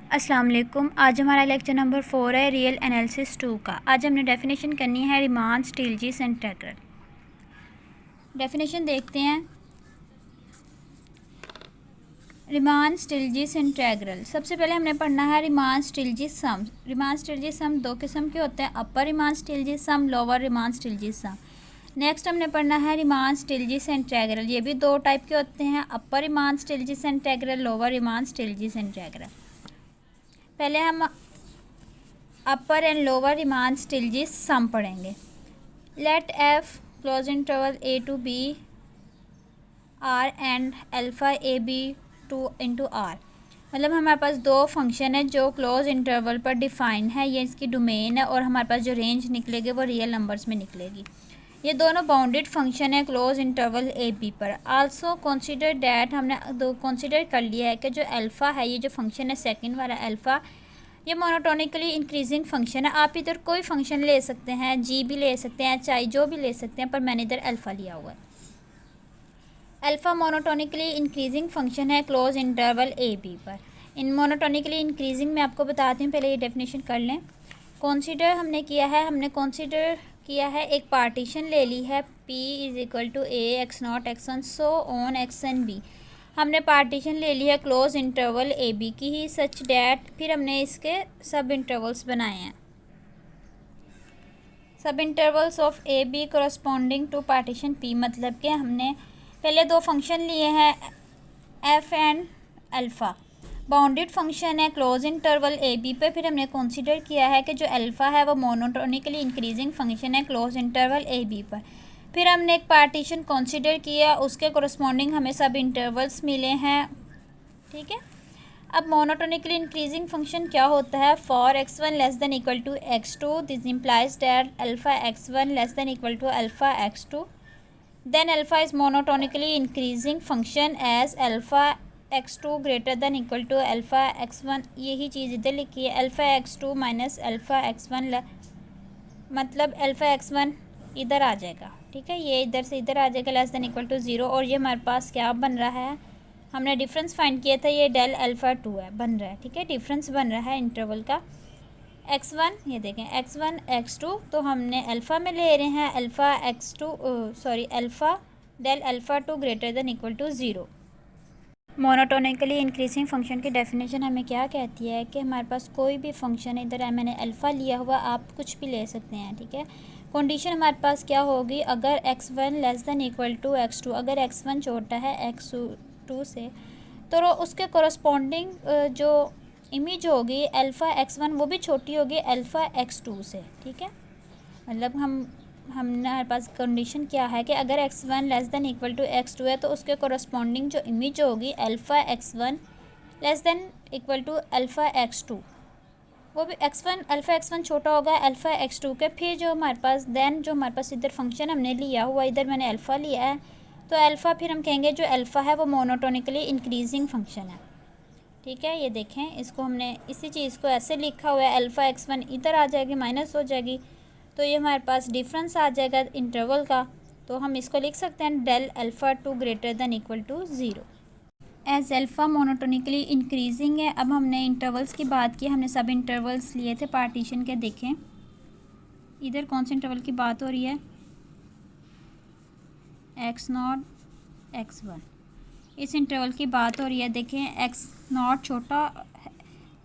अस्सलाम वालेकुम। आज हमारा लेक्चर नंबर 4 है रियल एनालिसिस 2 का। आज हमने डेफिनेशन करनी है रीमान स्टिल्जीज इंटीग्रल। डेफिनेशन देखते हैं। रीमान स्टिल्जीज इंटीग्रल, सबसे पहले हमने पढ़ना है रीमान स्टिल्जीज सम। रीमान स्टिल्जीज सम दो किस्म के होते हैं, अपर रीमान स्टिल्जीज सम, लोअर रीमान स्टिल्जीज सम। नेक्स्ट हमने पढ़ना है रीमान स्टिल्जीज इंटीग्रल, ये भी दो टाइप के होते हैं, upper Riemann Stieltjes integral, lower Riemann Stieltjes integral. पहले हम upper and lower Riemann Stieltjes sum पढ़ेंगे। Let f close interval a to b R and alpha a b to into R. मतलब हमारे पास दो फंक्शन है जो क्लोज इंटरवल पर define है, ये इसकी डोमेन है और हमारे पास जो रेंज निकलेगी वो रियल नंबर्स में निकलेगी। ये दोनों बाउंडेड फंक्शन है क्लोज इंटरवल ए बी पर। आल्सो कंसीडर डैट, हमने दो कंसीडर कर लिया है कि जो अल्फ़ा है, ये जो फंक्शन है सेकंड वाला अल्फ़ा, ये मोनोटोनिकली इंक्रीजिंग फंक्शन है। आप इधर कोई फंक्शन ले सकते हैं, जी भी ले सकते हैं, एच आई जो भी ले सकते हैं, पर मैंने इधर अल्फ़ा लिया हुआ है। अल्फ़ा मोनोटोनिकली इंक्रीजिंग फंक्शन है क्लोज इंटरवल ए बी पर। इन मोनोटोनिकली इंक्रीजिंग में आपको बताती हूँ, पहले ये डेफिनेशन कर लें। कंसीडर हमने किया है, एक पार्टीशन ले ली है P is equal to a x naught x one so on x n b. हमने पार्टीशन ले ली है क्लोज इंटरवल ए बी की ही, सच डैट, फिर हमने इसके सब इंटरवल्स बनाए हैं। सब intervals of a b corresponding to partition P, मतलब कि हमने पहले दो फंक्शन लिए हैं f and alpha, bounded function है क्लोज इंटरवल ए बी पे। फिर हमने कंसीडर किया है कि जो अल्फ़ा है वो मोनोटोनिकली इंक्रीजिंग फंक्शन है क्लोज इंटरवल ए बी पर। फिर हमने एक पार्टीशन कंसीडर किया, उसके कोरस्पॉन्डिंग हमें सब इंटरवल्स मिले हैं। ठीक है, अब मोनोटोनिकली इंक्रीजिंग फंक्शन क्या होता है? For x one less than equal to x two, this implies that alpha x one less than equal to alpha x two, then alpha is monotonically increasing function as alpha x2 greater than equal to alpha x1। यही चीज़ इधर लिखी है, alpha x2 minus alpha x1, मतलब alpha x1 इधर आ जाएगा। ठीक है, ये इधर से इधर आ जाएगा less than equal to zero. और ये हमारे पास क्या बन रहा है, हमने डिफरेंस फाइंड किया था, ये डेल अल्फ़ा 2 है बन रहा है। ठीक है, डिफरेंस बन रहा है इंटरवल का x1, ये देखें x1 x2, तो हमने अल्फ़ा में ले रहे हैं alpha x2 alpha del alpha 2 greater than equal to zero. Monotonically increasing function की डेफिनेशन हमें क्या कहती है कि हमारे पास कोई भी फंक्शन, इधर मैंने अल्फ़ा लिया हुआ, आप कुछ भी ले सकते हैं। ठीक है, कंडीशन हमारे पास क्या होगी, अगर x1 less than equal to x2, अगर x1 छोटा है x2 से, तो उसके कोरस्पॉन्डिंग जो इमेज होगी अल्फ़ा x1 वो भी छोटी होगी अल्फ़ा x2 से। ठीक है, मतलब हमने हमारे पास कंडीशन क्या है कि अगर x1 less than equal to x2 है, तो उसके कोरस्पॉन्डिंग जो इमेज होगी alpha x1 less than equal to alpha x2, वो भी अल्फ़ा x1 छोटा होगा अल्फ़ा x2 के। फिर जो हमारे पास इधर फंक्शन हमने लिया हुआ, इधर मैंने अल्फ़ा लिया है, तो अल्फ़ा फिर हम कहेंगे जो अल्फ़ा है वो मोनोटोनिकली इंक्रीजिंग फंक्शन है। ठीक है, ये देखें, इसको हमने इसी चीज़ को ऐसे लिखा हुआ है, अल्फ़ा x1 इधर आ जाएगी, माइनस हो जाएगी, तो ये हमारे पास डिफरेंस आ जाएगा इंटरवल का। तो हम इसको लिख सकते हैं del alpha 2 greater than equal to zero. As alpha monotonically increasing है। अब हमने इंटरवल्स की बात की, हमने सब इंटरवल्स लिए थे पार्टीशन के। देखें इधर कौन से इंटरवल की बात हो रही है, x0 x1, इस इंटरवल की बात हो रही है। देखें x0 छोटा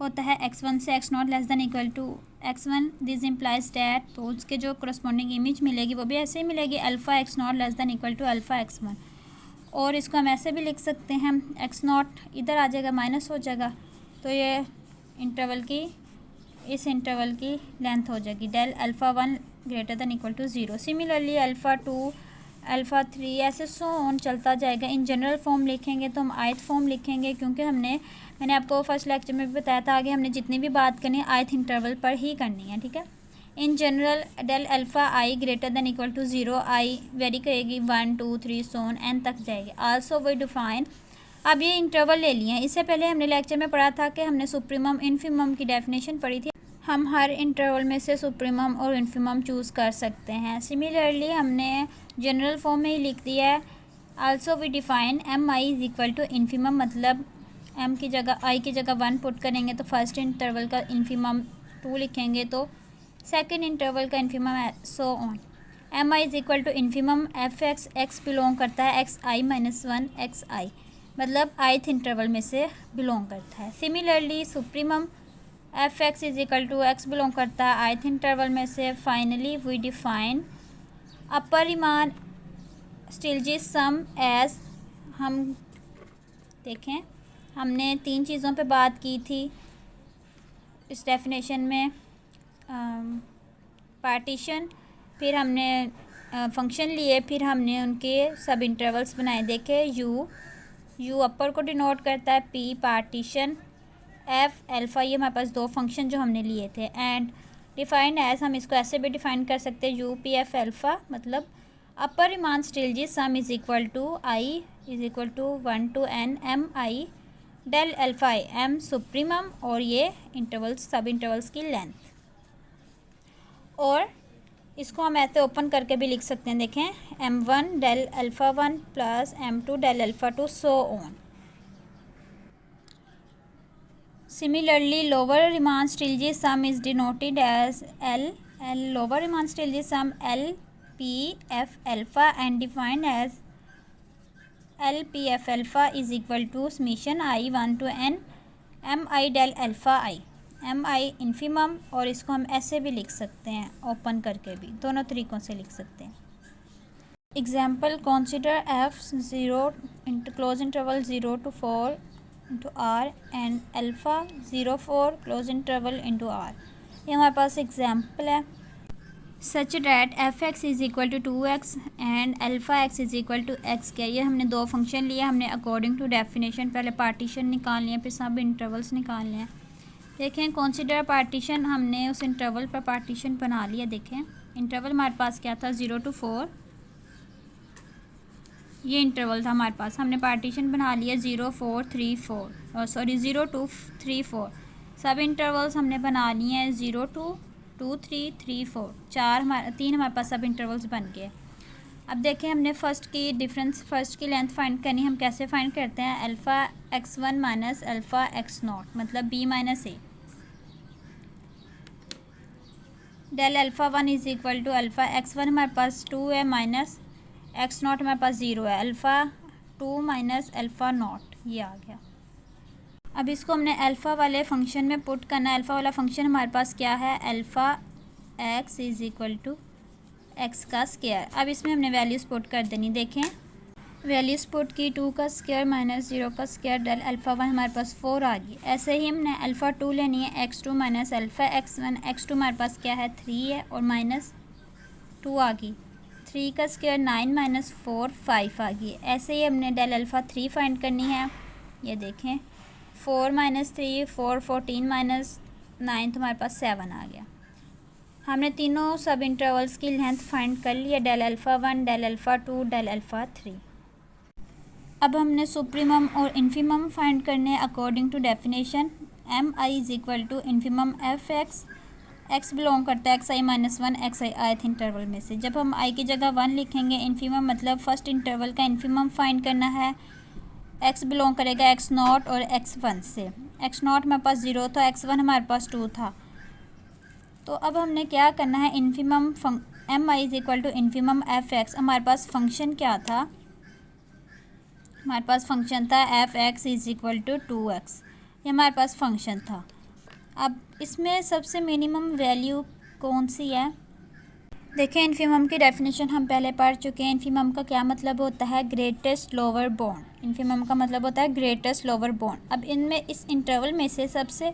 होता है x1 से, x0 less than equal to x1, this implies that, तो उसके जो करस्पॉन्डिंग इमेज मिलेगी वो भी ऐसे ही मिलेगी, alpha x0 less than equal to alpha x1। और इसको हम ऐसे भी लिख सकते हैं, x0 इधर आ जाएगा, माइनस हो जाएगा, तो ये इस इंटरवल की लेंथ हो जाएगी del alpha 1 greater than equal to zero. Similarly alpha 2 alpha 3 ऐसे सो ऑन चलता जाएगा। इन जनरल फॉर्म लिखेंगे तो हम आयत फॉर्म लिखेंगे, क्योंकि मैंने आपको फर्स्ट लेक्चर में भी बताया था, आगे हमने जितनी भी बात करनी है आयत इंटरवल पर ही करनी है। ठीक है, in general del alpha i greater than equal to zero, i vary करेगी 1 2 3 सो ऑन एन तक जाएगी। आल्सो वी डिफाइन, अब ये इंटरवल ले लिए हैं। इससे पहले हमने लेक्चर में पढ़ा था कि हमने सुप्रीमम इन्फीमम की डेफिनेशन पढ़ी थी, हम हर इंटरवल में से सुप्रीमम और इन्फीमम चूज़ कर सकते हैं। सिमिलरली हमने जनरल फॉर्म में ही लिख दिया है। Also we define m i is equal to infimum, मतलब एम की जगह आई की जगह 1 पुट करेंगे तो फर्स्ट इंटरवल का इन्फीमम 2 लिखेंगे तो सेकंड इंटरवल का infimum so on. M i is equal to infimum f x, x belong करता है x i minus 1 x i, मतलब आइथ इंटरवल में से बिलोंग करता है। Similarly supremum f x is equal to x belong करता है आइथ इंटरवल में से। Finally we define upper Riemann Stieltjes sum as, हम देखें हमने 3 चीज़ों पे बात की थी इस डेफिनेशन में, पार्टीशन, फिर हमने फंक्शन लिए, फिर हमने उनके सब इंटरवल्स बनाए। देखे यू अपर को डिनोट करता है, पी पार्टीशन, एफ अल्फ़ा, ये हमारे पास 2 फंक्शन जो हमने लिए थे। एंड डिफाइंड एज, हम इसको ऐसे भी डिफाइन कर सकते हैं यू पी एफ अल्फ़ा, मतलब upper Riemann Stieltjes sum is equal to i is equal to 1 to n m i del alpha i m supremum, और ये इंटरवल्स सब इंटरवल्स की लेंथ। और इसको हम ऐसे ओपन करके भी लिख सकते हैं, देखें m1 del alpha 1 plus m2 del alpha 2 so on. Similarly lower Riemann Stieltjes sum is denoted as L lower Riemann Stieltjes sum L P F alpha and defined as L P F alpha is equal to summation i 1 to n m i del alpha i, m i infimum, और इसको हम ऐसे भी लिख सकते हैं open करके भी, दोनों तरीक़ों से लिख सकते हैं। Example, consider f 0 into close interval 0 to 4 into R and alpha 0 4 close interval into R. ये हमारे पास एग्जाम्पल है। Such that f x is equal to 2x and alpha x is equal to x के, ये हमने 2 function लिए, हमने according to definition पहले पार्टीशन निकाल लिया, फिर सब इंटरवल्स निकाल लिया। देखें कंसीडर पार्टीशन, हमने उस इंटरवल पर पार्टीशन बना लिया। देखें इंटरवल हमारे पास क्या था 0 to 4, ये इंटरवल था हमारे पास, हमने पार्टीशन बना लिया 0 4 3 4 सॉरी 0 2 3 4। सब इंटरवल्स हमने बना लिए हैं 0 2 2 3 3 4, 3 हमारे पास सब इंटरवल्स बन गए। अब देखें हमने फर्स्ट की लेंथ फाइंड करनी, हम कैसे फाइंड करते हैं, alpha x1 minus alpha x0 मतलब b minus a del alpha 1 is equal to alpha x1 हमारे पास 2 है माइनस x0 हमारे पास 0 है, अल्फ़ा 2 माइनस अल्फ़ा नॉट, ये आ गया। अब इसको हमने अल्फ़ा वाले फंक्शन में पुट करना है। अल्फ़ा वाला फंक्शन हमारे पास क्या है, alpha x is equal to x का स्क्वायर। अब इसमें हमने वैल्यूज़ पुट कर देनी। देखें वैल्यूज़ पुट की, 2 का स्क्वायर माइनस 0 का स्क्वायर डेल अल्फ़ा 1 हमारे पास 4 आ गई। ऐसे ही हमने अल्फ़ा 2 लेनी है, x2 minus alpha x1, x2 हमारे पास क्या है 3 है और माइनस 2 आ गई। 3 का स्क्वायर 9 माइनस 4 5 आ गई। ऐसे ही हमने डेल अल्फ़ा 3 फाइंड करनी है। ये देखें 4 माइनस 3 4 14 माइनस 9 तो हमारे पास 7 आ गया। हमने तीनों सब इंटरवल्स की लेंथ फाइंड कर ली है, del alpha 1 del alpha 2 del alpha 3। अब हमने सुप्रीमम और इन्फीमम फाइंड करने according to definition. M i is equal to infimum f x, x belong करता है x i minus 1 x i ith interval में से। जब हम आई की जगह 1 लिखेंगे, इन्फीमम मतलब फर्स्ट इंटरवल का इन्फीमम फाइंड करना है। एक्स बिलोंग करेगा एक्स नॉट और एक्स 1 से। एक्स नॉट हमारे पास 0 था, एक्स 1 हमारे पास 2 था। तो अब हमने क्या करना है, infimum m i is equal to infimum f x. हमारे पास फंक्शन क्या था, हमारे पास फंक्शन था f x is equal to 2x, ये हमारे पास फंक्शन था। अब इसमें सबसे मिनिमम वैल्यू कौन सी है, देखें इन्फीमम की डेफिनेशन हम पहले पढ़ चुके हैं। इन्फीमम का क्या मतलब होता है, ग्रेटेस्ट लोअर बाउंड। इन्फीमम का मतलब होता है ग्रेटेस्ट लोअर बाउंड। अब इनमें इस इंटरवल में से सबसे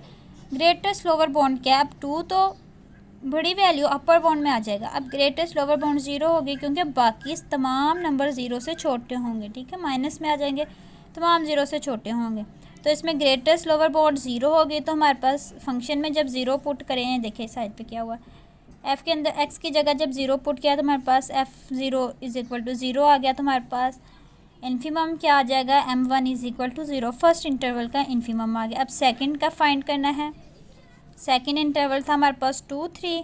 ग्रेटेस्ट लोअर बाउंड क्या है, अब 2 तो बड़ी वैल्यू अपर बाउंड में आ जाएगा। अब ग्रेटेस्ट लोअर बाउंड 0 होगी क्योंकि बाकी तमाम नंबर 0 से छोटे होंगे, ठीक है, माइनस में आ जाएंगे, तमाम 0 से छोटे होंगे। तो इसमें ग्रेटेस्ट लोअर बाउंड 0 होगी। तो हमारे पास फंक्शन में जब 0 पुट करें, देखिए साइड पे क्या हुआ, एफ़ के अंदर एक्स की जगह जब 0 पुट किया तो हमारे पास f0 इज़ इक्वल टू 0 आ गया। तो हमारे पास इन्फीमम क्या आ जाएगा, m1 is equal to 0, first interval का इन्फीमम आ गया। अब सेकंड का फाइंड करना है। सेकंड इंटरवल था हमारे पास 2 3।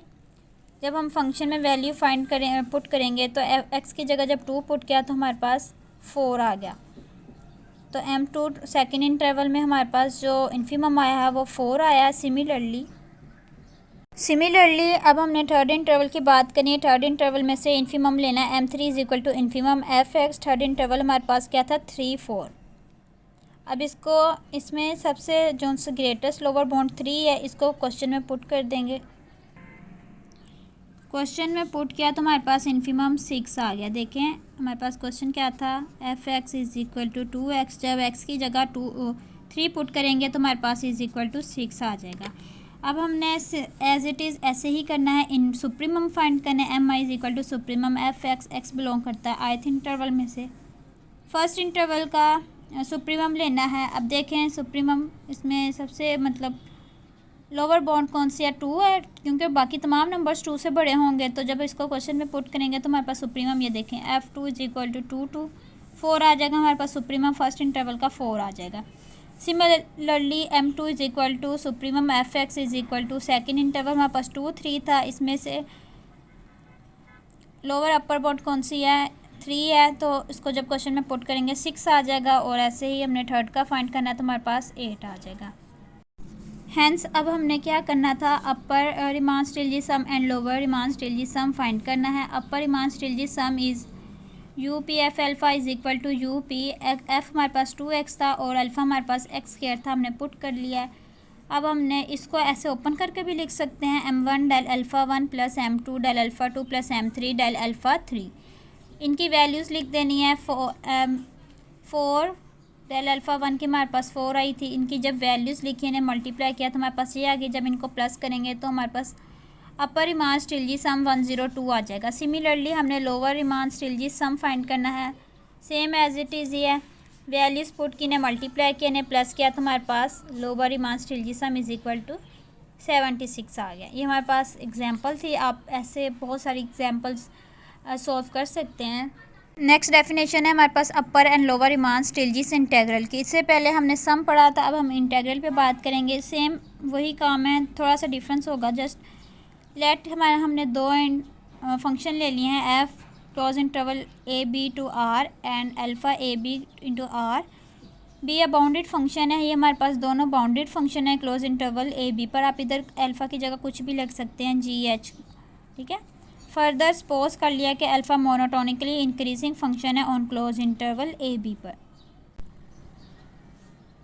जब हम फंक्शन में वैल्यू फाइंड करें पुट करेंगे तो एक्स की जगह जब 2 पुट किया तो हमारे पास 4 आ गया। तो M2 सेकेंड इंटरवल में हमारे पास जो इन्फीमम आया है वो 4 आया है। सिमिलरली अब हमने थर्ड इंटरवल की बात करनी है। थर्ड इंटरवल में से इन्फीमम लेना है M3 is equal to infimum Fx। Third interval हमारे पास क्या था 3 4। अब इसमें सबसे जो ग्रेटेस्ट लोअर बाउंड 3 है इसको क्वेश्चन में पुट कर देंगे। क्वेश्चन में पुट किया तो हमारे पास इन्फीमम 6 आ गया। देखें हमारे पास क्वेश्चन क्या था, Fx is equal to 2x। जब x की जगह 3 पुट करेंगे तो हमारे पास इज इक्वल टू 6 आ जाएगा। अब हमने एज इट इज़ ऐसे ही करना है, इन सुप्रीमम फाइंड करना है। Mi is equal to supremum Fx। x belong करता है ith इंटरवल में से। फर्स्ट इंटरवल का सुप्रीमम लेना है। अब देखें सुप्रीमम इसमें सबसे मतलब लोअर बाउंड कौन सी है, 2 है, क्योंकि बाकी तमाम नंबर्स 2 से बड़े होंगे। तो जब इसको क्वेश्चन में पुट करेंगे तो हमारे पास सुप्रीमम ये देखें F2 इज इक्वल टू 2 4 आ जाएगा। हमारे पास सुप्रीमम फर्स्ट इंटरवल का 4 आ जाएगा। Similarly M2 is equal to supremum Fx is equal to second interval हमारे पास 2 3 था, इसमें से लोअर अपर बाउंड कौन सी है 3 है। तो इसको जब क्वेश्चन में पुट करेंगे 6 आ जाएगा। और ऐसे ही हमने थर्ड का फाइंड करना है तो हमारे पास 8 आ जाएगा। हैंस अब हमने क्या करना था, upper Riemann Stieltjes sum and lower Riemann Stieltjes sum find करना है। Upper Riemann Stieltjes sum is UP F alpha is equal to UP F हमारे पास 2x था और अल्फ़ा हमारे पास x² था, हमने पुट कर लिया है। अब हमने इसको ऐसे ओपन करके भी लिख सकते हैं M1 del alpha 1 plus M2 del alpha 2 plus M3 del alpha 3। इनकी वैल्यूज़ लिख देनी है। 4 डेल अल्फ़ा 1 की हमारे पास 4 आई थी, इनकी जब वैल्यूज़ लिखी इन्हें मल्टीप्लाई किया तो हमारे पास ये आ गई। जब इनको प्लस करेंगे तो हमारे पास अपर रिमान स्टिल्जी सम 102 आ जाएगा। सिमिलरली हमने lower Riemann Stieltjes sum find करना है। सेम एज इट इज़ ही है, वैल्यूज़ पुट की इन्हें मल्टीप्लाई किया इन्हें प्लस किया तो हमारे पास lower Riemann Stieltjes sum is equal to 76 आ गया। ये हमारे पास एग्जांपल थी, आप ऐसे बहुत सारी एग्जांपल्स सॉल्व कर सकते हैं। नेक्स्ट डेफिनेशन है हमारे पास अपर and lower Riemann Stieltjes integral की। इससे पहले हमने सम पढ़ा था, अब हम इंटेग्रल पे बात करेंगे। सेम वही काम है, थोड़ा सा डिफरेंस होगा। जस्ट लेट हमने दो फंक्शन ले लिए हैं, f close interval AB to R and alpha AB into R। B a bounded function है, ये हमारे पास दोनों बाउंडेड फंक्शन है क्लोज इंटरवल AB पर। आप इधर अल्फ़ा की जगह कुछ भी लग सकते हैं, GH, ठीक है। फर्दर सपोज कर लिया कि अल्फ़ा मोनोटोनिकली इंक्रीजिंग फंक्शन है ऑन क्लोज इंटरवल AB पर।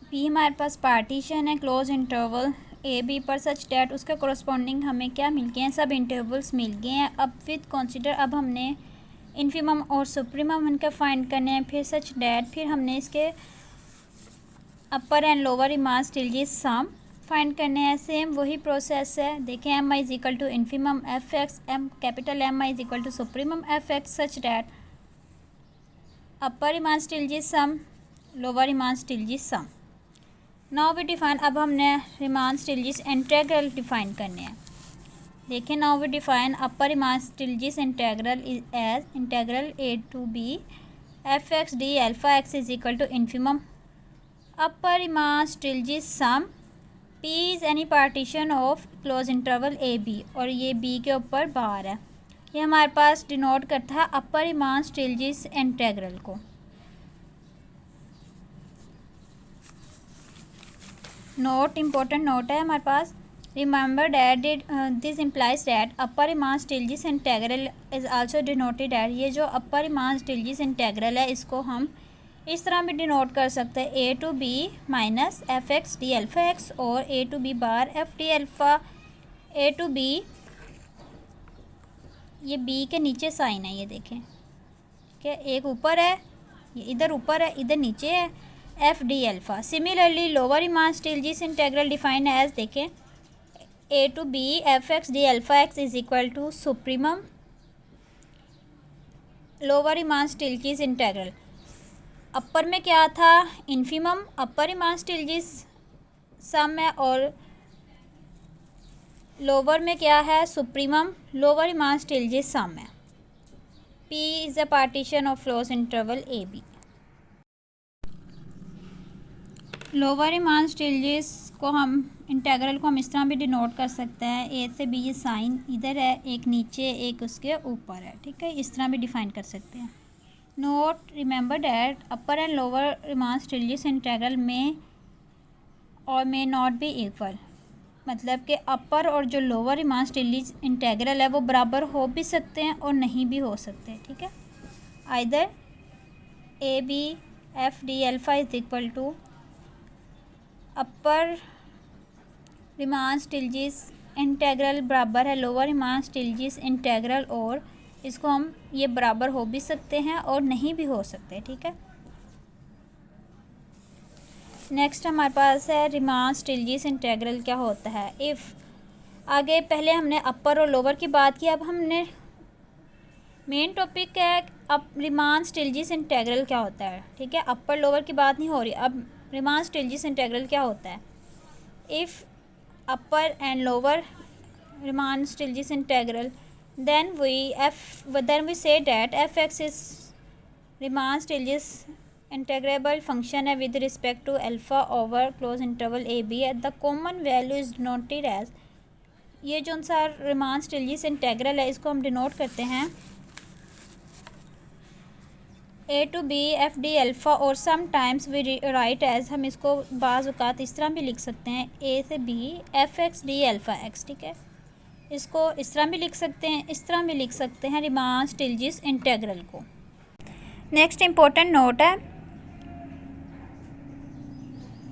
P हमारे पास पार्टीशन है क्लोज इंटरवल AB पर सच डैट उसके कोरस्पॉन्डिंग हमें क्या मिल गए हैं, सब इंटरवल्स मिल गए हैं। अब विद कंसीडर अब हमने इन्फीमम और सुप्रीमम इनका फाइंड करने हैं, फिर सच डैट फिर हमने इसके upper and lower Riemann Stieltjes sum find करने हैं। सेम वही प्रोसेस है। देखें Mi is equal to infimum Fx, capital Mi is equal to supremum Fx such that upper Riemann Stieltjes sum lower Riemann Stieltjes sum. Now we define, अब हमने Riemann Stieltjes integral define करने हैं। देखें now we define upper Riemann Stieltjes integral as integral A to B Fx d alpha x is equal to infimum upper Riemann Stieltjes sum P is any partition of close interval AB और ये B के ऊपर बार है। ये हमारे पास denote करता है upper Riemann Stieltjes integral को। नोट इम्पोर्टेंट नोट है हमारे पास, remember that this implies that upper Riemann Stieltjes integral is also denoted at. ये जो अपर रिमान स्टिल्जीस इंटेग्रल है इसको हम इस तरह भी डिनोट कर सकते हैं, A to B minus Fx d alpha x और A to B bar F d alpha. A to B ये B के नीचे साइन है, ये देखें, ठीक है, एक ऊपर है, ये इधर ऊपर है, इधर नीचे है, F d alpha. Similarly lower Riemann Stieltjes integral define as, देखें, A to B Fx d alpha x is equal to supremum lower Riemann Stieltjes integral. Upper में क्या था, infimum upper Riemann Stieltjes sum है और lower में क्या है, supremum lower Riemann Stieltjes sum है। P is a partition of close interval AB। Lower Riemann Stieltjes को हम इंटेग्रल को हम इस तरह भी डिनोट कर सकते हैं, A से B ये साइन इधर है, एक नीचे एक उसके ऊपर है, ठीक है, इस तरह भी डिफाइन कर सकते हैं। Note remember that upper and lower Riemann Stieltjes integral में और मे नॉट बी इक्वल, मतलब कि अपर और जो लोअर रीमान स्टिल्जिस इंटेग्रल है वो बराबर हो भी सकते हैं और नहीं भी हो सकते। ठीक है, either a b f d alpha is equal to upper Riemann Stieltjes integral बराबर है लोअर रीमान स्टिल्जिस इंटेग्रल, और इसको हम ये बराबर हो भी सकते हैं और नहीं भी हो सकते। ठीक है, नेक्स्ट हमारे पास है रीमान स्टिल्जिस इंटेग्रल क्या होता है। इफ़ आगे पहले हमने अपर और लोअर की बात की, अब हमने मेन टॉपिक है अब रीमान स्टिल्जिस इंटेग्रल क्या होता है। ठीक है, अपर लोअर की बात नहीं हो रही, अब रीमान स्टिल्जिस इंटेग्रल क्या होता है। If upper and lower Riemann Stieltjes integral then we say that fx is Riemann Stieltjes integrable function है with respect to alpha over closed interval a b at the common value is denoted as, ये जो सा Riemann स्टिल्जिस integral है इसको हम denote करते हैं a to b f d alpha, और समटाइम्स वी राइट एज, हम इसको बाज़ औक़ात इस तरह भी लिख सकते हैं a से b F x D alpha x. ठीक है, इसको इस तरह भी लिख सकते हैं, इस तरह भी लिख सकते हैं रीमान स्टिल्जिस इंटेग्रल को। नेक्स्ट इंपॉर्टेंट नोट है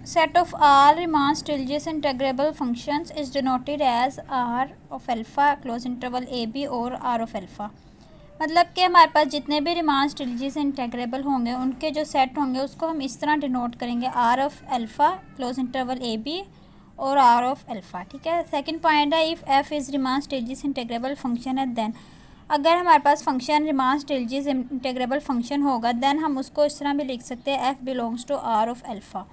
set of all Riemann Stieltjes integrable functions is denoted as R of alpha close interval a b और आर ऑफ अल्फ़ा, मतलब कि हमारे पास जितने भी रीमान स्टिल्जिस इंटेग्रेबल होंगे उनके जो सेट होंगे उसको हम इस तरह डिनोट करेंगे R of alpha close interval a b और आर ऑफ अल्फ़ा। ठीक है, सेकंड पॉइंट है if f is Riemann Stieltjes integrable function है देन, अगर हमारे पास function Riemann Stieltjes integrable function होगा देन हम उसको इस तरह भी लिख सकते हैं f belongs to R of alpha,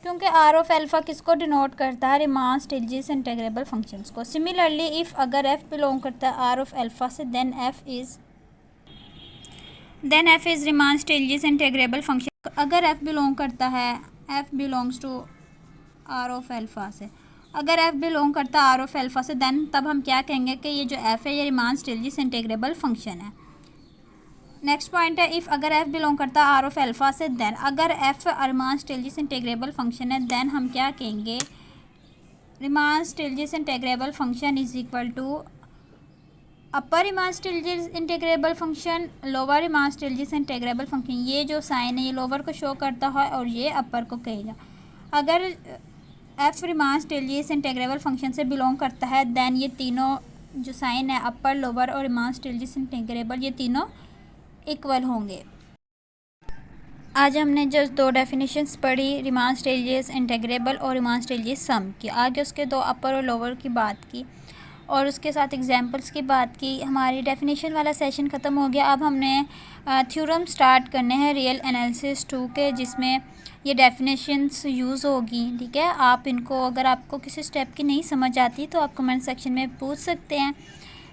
क्योंकि आर ऑफ अल्फ़ा किसको डिनोट करता है रीमान स्टिल्जिस इंटेग्रेबल फंक्शंस को। सिमिलरली इफ़ अगर एफ बिलोंग करता है आर ऑफ अल्फ़ा से then F is Riemann Stieltjes integrable function, अगर एफ बिलोंग करता है F belongs to R of alpha से, अगर एफ बिलोंग करता है आर ऑफ अल्फ़ा से देन तब हम क्या कहेंगे कि ये जो एफ है ये रीमान स्टिल्जिस इंटेग्रेबल फंक्शन है। नेक्स्ट पॉइंट है इफ़ अगर एफ बिलोंग करता है आर ऑफ अल्फ़ा से देन अगर F Riemann Stieltjes integrable function है देन हम क्या कहेंगे Riemann Stieltjes integrable function is equal to upper Riemann Stieltjes integrable function lower Riemann Stieltjes integrable function. ये जो साइन है ये लोअर को शो करता है और ये अपर को कहेगा। अगर F Riemann Stieltjes integrable function से बिलोंग करता है देन ये तीनों जो साइन है अपर लोअर और रीमान स्टिल्जिस इंटेग्रेबल ये तीनों इक्वल होंगे। आज हमने जो दो डेफिनेशंस पढ़ी रीमान स्टिल्जिस इंटेग्रेबल और रीमान स्टिल्जिस सम की, आगे उसके दो अपर और लोअर की बात की और उसके साथ एग्जांपल्स की बात की। हमारी डेफिनेशन वाला सेशन ख़त्म हो गया। अब हमने थ्योरम स्टार्ट करने हैं रियल एनालिसिस 2 के, जिसमें ये डेफिनेशंस यूज़ होगी। ठीक है, आप इनको अगर आपको किसी स्टेप की नहीं समझ आती तो आप कमेंट सेक्शन में पूछ सकते हैं।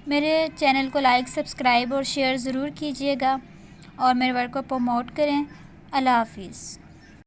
मेरे चैनल को लाइक सब्सक्राइब और शेयर ज़रूर कीजिएगा और मेरे वर्क को प्रमोट करें। अल्लाह हाफिज़।